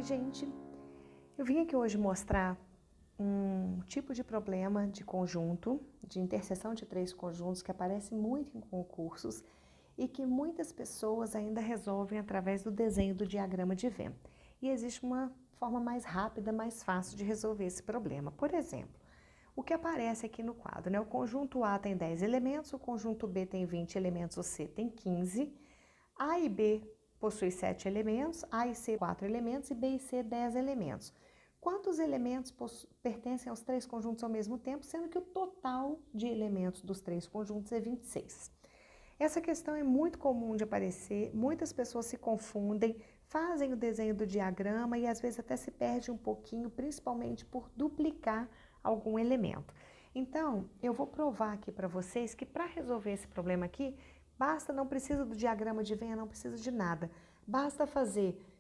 gente! Eu vim aqui hoje mostrar um tipo de problema de conjunto, de interseção de três conjuntos que aparece muito em concursos e que muitas pessoas ainda resolvem através do desenho do diagrama de Venn. E existe uma forma mais rápida, mais fácil de resolver esse problema. Por exemplo, o que aparece aqui no quadro, né? O conjunto A tem 10 elementos, o conjunto B tem 20 elementos, o C tem 15, A e B possui 7 elementos, A e C 4 elementos e B e C 10 elementos. Quantos elementos pertencem aos três conjuntos ao mesmo tempo, sendo que o total de elementos dos três conjuntos é 26? Essa questão é muito comum de aparecer, muitas pessoas se confundem, fazem o desenho do diagrama e às vezes até se perde um pouquinho, principalmente por duplicar algum elemento. Então, eu vou provar aqui para vocês que para resolver esse problema aqui, não precisa do diagrama de Venn, não precisa de nada. Basta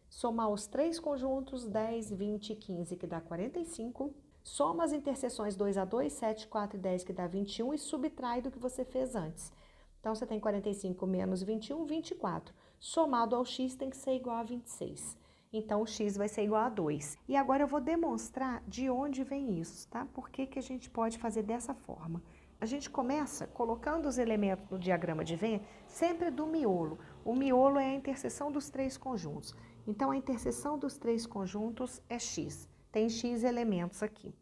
somar os três conjuntos, 10, 20 e 15, que dá 45. Soma as interseções 2 a 2, 7, 4 e 10, que dá 21, e subtrai do que você fez antes. Então, você tem 45 menos 21, 24. Somado ao x tem que ser igual a 26. Então, o x vai ser igual a 2. E agora eu vou demonstrar de onde vem isso, tá? Por que que a gente pode fazer dessa forma? A gente começa colocando os elementos no diagrama de Venn sempre do miolo. O miolo é a interseção dos três conjuntos. Então, a interseção dos três conjuntos é x. Tem x elementos aqui.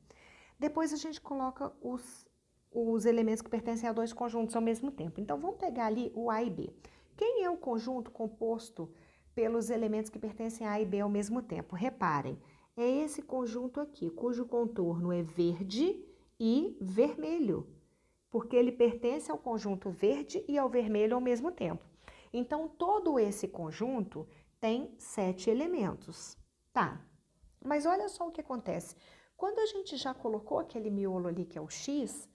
Depois, a gente coloca os elementos que pertencem a dois conjuntos ao mesmo tempo. Então, vamos pegar ali o A e B. Quem é o conjunto composto pelos elementos que pertencem a A e B ao mesmo tempo? Reparem, é esse conjunto aqui, cujo contorno é verde e vermelho, porque ele pertence ao conjunto verde e ao vermelho ao mesmo tempo. Então, todo esse conjunto tem 7 elementos. Tá, mas olha só o que acontece. Quando a gente já colocou aquele miolo ali, que é o x,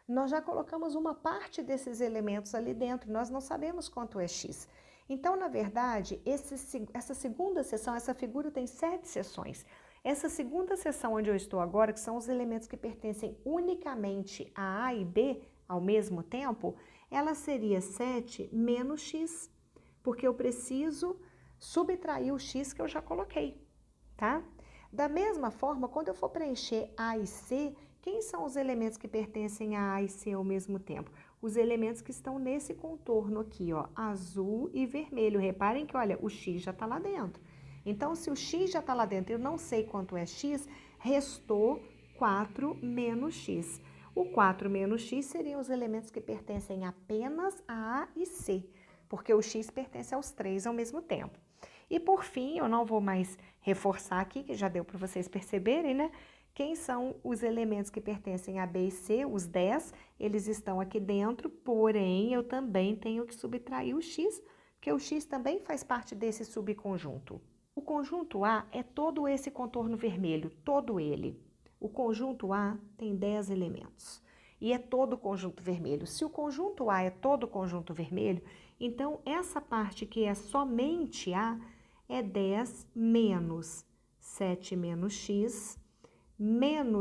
nós já colocamos uma parte desses elementos ali dentro, nós não sabemos quanto é x. Então, na verdade, essa segunda seção, essa figura tem 7 seções. Essa segunda seção onde eu estou agora, que são os elementos que pertencem unicamente a A e B ao mesmo tempo, ela seria 7 menos x, porque eu preciso subtrair o x que eu já coloquei, tá? Da mesma forma, quando eu for preencher A e C, quem são os elementos que pertencem a A e C ao mesmo tempo? Os elementos que estão nesse contorno aqui, ó, azul e vermelho. Reparem que, olha, o x já está lá dentro. Então, se o x já está lá dentro e eu não sei quanto é x, restou 4 menos x. O 4 menos x seriam os elementos que pertencem apenas a A e C, porque o x pertence aos três ao mesmo tempo. E por fim, eu não vou mais reforçar aqui, que já deu para vocês perceberem, né? Quem são os elementos que pertencem a B e C, os 10, eles estão aqui dentro, porém eu também tenho que subtrair o x, porque o x também faz parte desse subconjunto. O conjunto A é todo esse contorno vermelho, todo ele. O conjunto A tem 10 elementos e é todo o conjunto vermelho. Se o conjunto A é todo o conjunto vermelho, então essa parte que é somente A é 10 menos 7 menos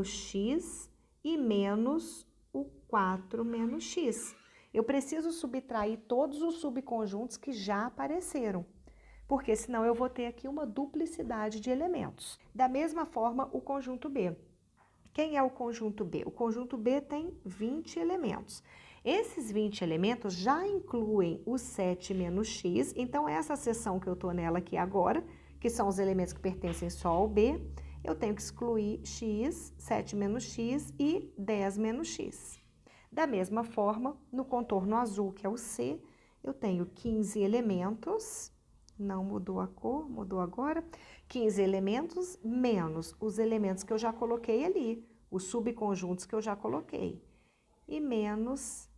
x e menos o 4 menos x. Eu preciso subtrair todos os subconjuntos que já apareceram, porque senão eu vou ter aqui uma duplicidade de elementos. Da mesma forma, o conjunto B. Quem é o conjunto B? O conjunto B tem 20 elementos. Esses 20 elementos já incluem o 7 menos x, então essa seção que eu estou nela aqui agora, que são os elementos que pertencem só ao B, eu tenho que excluir x, 7 menos x e 10 menos x. Da mesma forma, no contorno azul, que é o C, eu tenho 15 elementos, não mudou a cor, mudou agora, 15 elementos menos os elementos que eu já coloquei ali, os subconjuntos que eu já coloquei, e menos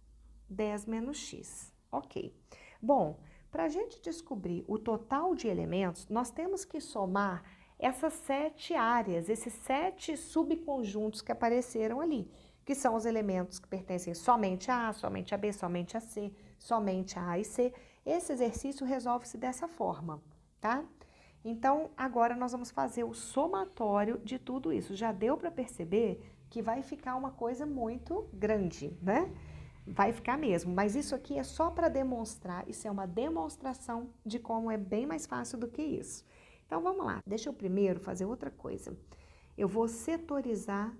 10 menos x. Ok. Bom, para a gente descobrir o total de elementos, nós temos que somar essas 7 áreas, esses 7 subconjuntos que apareceram ali, que são os elementos que pertencem somente a A, somente a B, somente a C, somente a e C. Esse exercício resolve-se dessa forma, tá? Então, agora nós vamos fazer o somatório de tudo isso. Já deu para perceber que vai ficar uma coisa muito grande, né? Vai ficar mesmo, mas isso aqui é só para demonstrar, isso é uma demonstração de como é bem mais fácil do que isso. Então, vamos lá. Deixa eu primeiro fazer outra coisa. Eu vou setorizar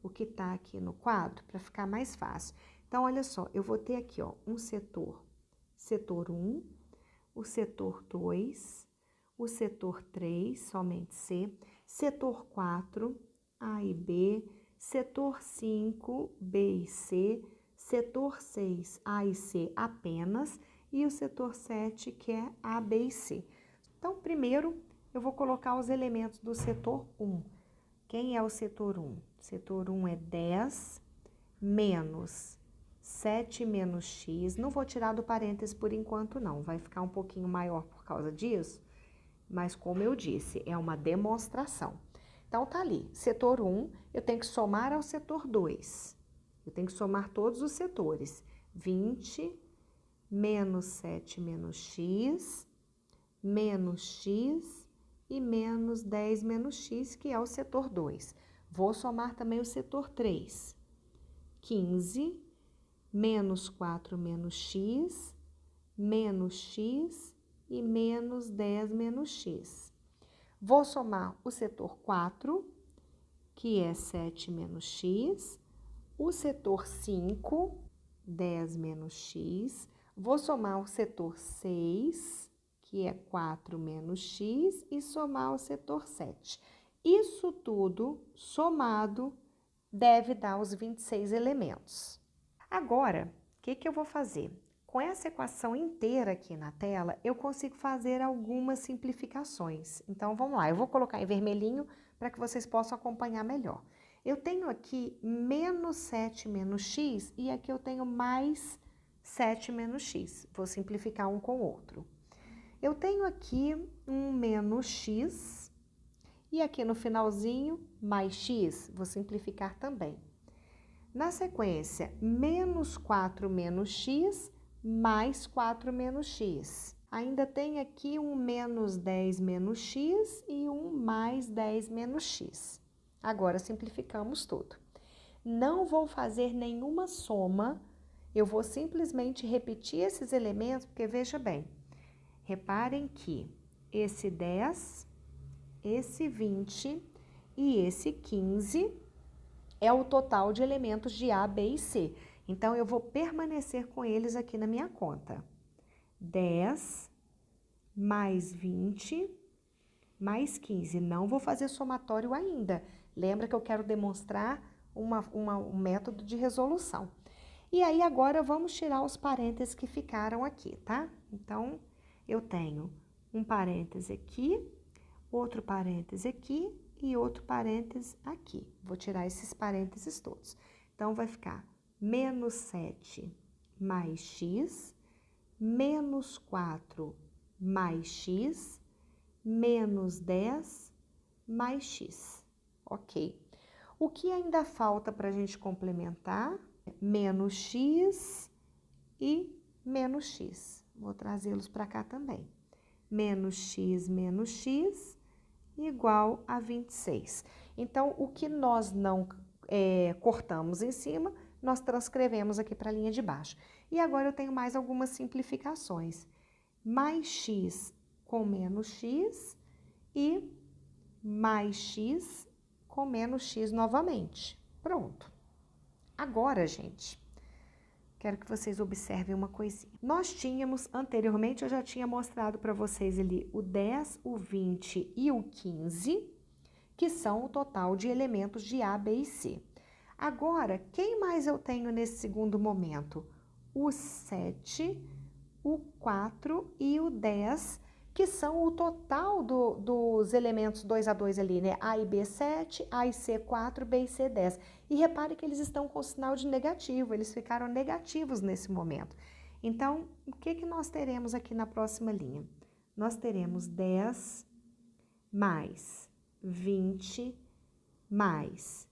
o que está aqui no quadro para ficar mais fácil. Então, olha só, eu vou ter aqui, ó, um setor 1, o setor 2, o setor 3, somente C, setor 4, A e B, setor 5, B e C, setor 6, A e C apenas, e o setor 7, que é A, B e C. Então, primeiro, eu vou colocar os elementos do setor 1. Quem é o setor 1? Setor 1 é 10 menos 7 menos x. Não vou tirar do parênteses por enquanto, não. Vai ficar um pouquinho maior por causa disso. Mas, como eu disse, é uma demonstração. Então, tá ali. Setor 1, eu tenho que somar ao setor 2. Eu tenho que somar todos os setores. 20 menos 7 menos x, menos x e menos 10 menos x, que é o setor 2. Vou somar também o setor 3. 15 menos 4 menos x e menos 10 menos x. Vou somar o setor 4, que é 7 menos x, o setor 5, 10 menos x. Vou somar o setor 6, que é 4 menos x, e somar o setor 7. Isso tudo somado deve dar os 26 elementos. Agora, o que eu vou fazer? Com essa equação inteira aqui na tela, eu consigo fazer algumas simplificações. Então, vamos lá, eu vou colocar em vermelhinho para que vocês possam acompanhar melhor. Eu tenho aqui menos 7 menos x e aqui eu tenho mais 7 menos x. Vou simplificar um com o outro. Eu tenho aqui um menos x e aqui no finalzinho mais x. Vou simplificar também. Na sequência, menos 4 menos x mais 4 menos x. Ainda tem aqui um menos 10 menos x e um mais 10 menos x. Agora, simplificamos tudo. Não vou fazer nenhuma soma, eu vou simplesmente repetir esses elementos, porque veja bem, reparem que esse 10, esse 20 e esse 15 é o total de elementos de A, B e C. Então, eu vou permanecer com eles aqui na minha conta. 10 mais 20 mais 15. Não vou fazer somatório ainda. Lembra que eu quero demonstrar um método de resolução. E aí, agora, vamos tirar os parênteses que ficaram aqui, tá? Então, eu tenho um parêntese aqui, outro parêntese aqui e outro parêntese aqui. Vou tirar esses parênteses todos. Então, vai ficar menos 7 mais x, menos 4 mais x, menos 10 mais x. Ok. O que ainda falta para a gente complementar? Menos x e menos x. Vou trazê-los para cá também. Menos x igual a 26. Então, o que nós não cortamos em cima, nós transcrevemos aqui para a linha de baixo. E agora eu tenho mais algumas simplificações. Mais x com menos x e mais x com menos x novamente. Pronto. Agora, gente, quero que vocês observem uma coisinha. Nós tínhamos, anteriormente, eu já tinha mostrado para vocês ali o 10, o 20 e o 15, que são o total de elementos de A, B e C. Agora, quem mais eu tenho nesse segundo momento? O 7, o 4 e o 10, que são o total dos elementos 2 a 2 ali, né? A e B 7, A e C 4, B e C 10. E repare que eles estão com sinal de negativo, eles ficaram negativos nesse momento. Então, o que nós teremos aqui na próxima linha? Nós teremos 10 mais 20 mais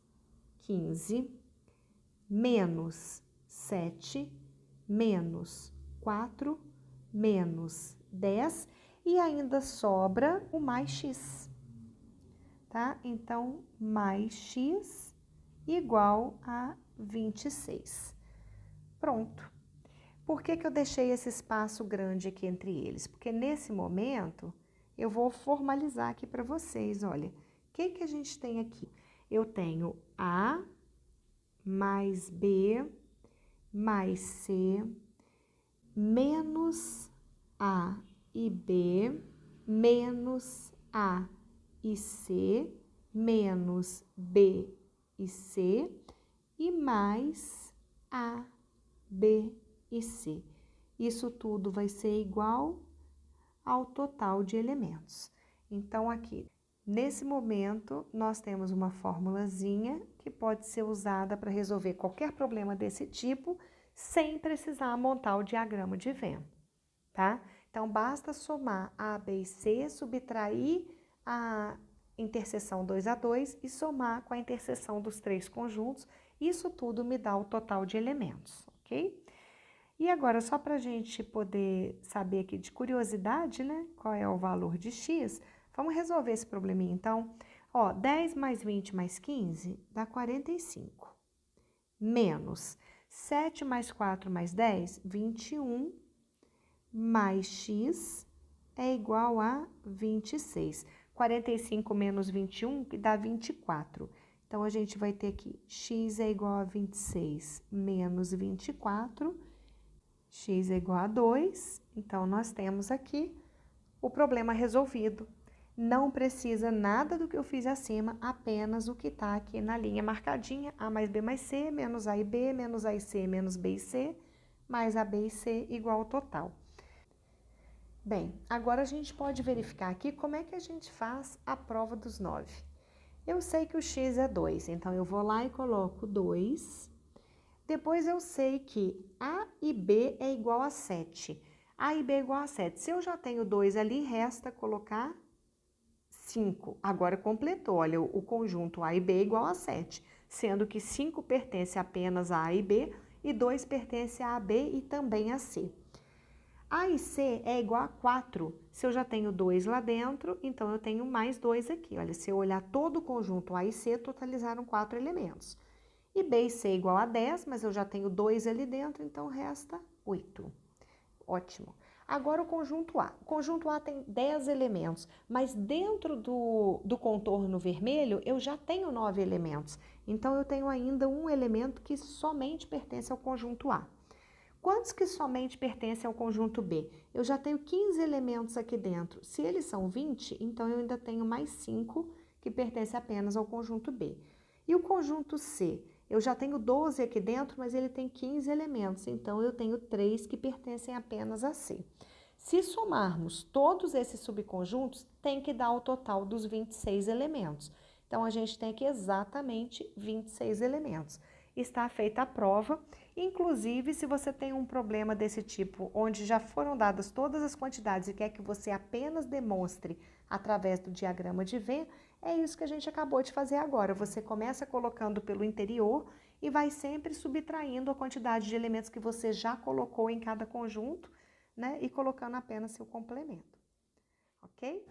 15 menos 7 menos 4 menos 10 e ainda sobra o mais x, tá? Então, mais x igual a 26. Pronto. Por que eu deixei esse espaço grande aqui entre eles? Porque nesse momento eu vou formalizar aqui para vocês, olha. O que a gente tem aqui? Eu tenho A mais B mais C menos A e B menos A e C menos B e C e mais A, B e C. Isso tudo vai ser igual ao total de elementos. Então, aqui, nesse momento, nós temos uma formulazinha que pode ser usada para resolver qualquer problema desse tipo, sem precisar montar o diagrama de Venn, tá? Então, basta somar A, B e C, subtrair a interseção 2 a 2 e somar com a interseção dos três conjuntos. Isso tudo me dá o total de elementos, ok? E agora, só para a gente poder saber aqui de curiosidade, né? Qual é o valor de x, vamos resolver esse probleminha, então. Ó, 10 mais 20 mais 15 dá 45. Menos 7 mais 4 mais 10, 21, mais x é igual a 26. 45 menos 21 dá 24. Então, a gente vai ter aqui x é igual a 26 menos 24, x é igual a 2. Então, nós temos aqui o problema resolvido. Não precisa nada do que eu fiz acima, apenas o que está aqui na linha marcadinha, A mais B mais C, menos A e B, menos A e C, menos B e C, mais A, B e C igual ao total. Bem, agora a gente pode verificar aqui como é que a gente faz a prova dos 9. Eu sei que o x é 2, então eu vou lá e coloco 2. Depois eu sei que A e B é igual a 7. A e B é igual a 7. Se eu já tenho 2 ali, resta colocar 5. Agora completou, olha, o conjunto A e B é igual a 7, sendo que 5 pertence apenas a A e B e 2 pertence a B e também a C. A e C é igual a 4. Se eu já tenho 2 lá dentro, então eu tenho mais 2 aqui. Olha, se eu olhar todo o conjunto A e C, totalizaram 4 elementos. E B e C é igual a 10, mas eu já tenho 2 ali dentro, então resta 8. Ótimo. Agora o conjunto A. O conjunto A tem 10 elementos, mas dentro do contorno vermelho eu já tenho 9 elementos. Então eu tenho ainda um elemento que somente pertence ao conjunto A. Quantos que somente pertencem ao conjunto B? Eu já tenho 15 elementos aqui dentro. Se eles são 20, então eu ainda tenho mais 5 que pertencem apenas ao conjunto B. E o conjunto C? Eu já tenho 12 aqui dentro, mas ele tem 15 elementos, então eu tenho 3 que pertencem apenas a C. Se somarmos todos esses subconjuntos, tem que dar o total dos 26 elementos. Então, a gente tem aqui exatamente 26 elementos. Está feita a prova. Inclusive, se você tem um problema desse tipo, onde já foram dadas todas as quantidades e quer que você apenas demonstre através do diagrama de Venn, é isso que a gente acabou de fazer agora. Você começa colocando pelo interior e vai sempre subtraindo a quantidade de elementos que você já colocou em cada conjunto, né? E colocando apenas seu complemento. Ok?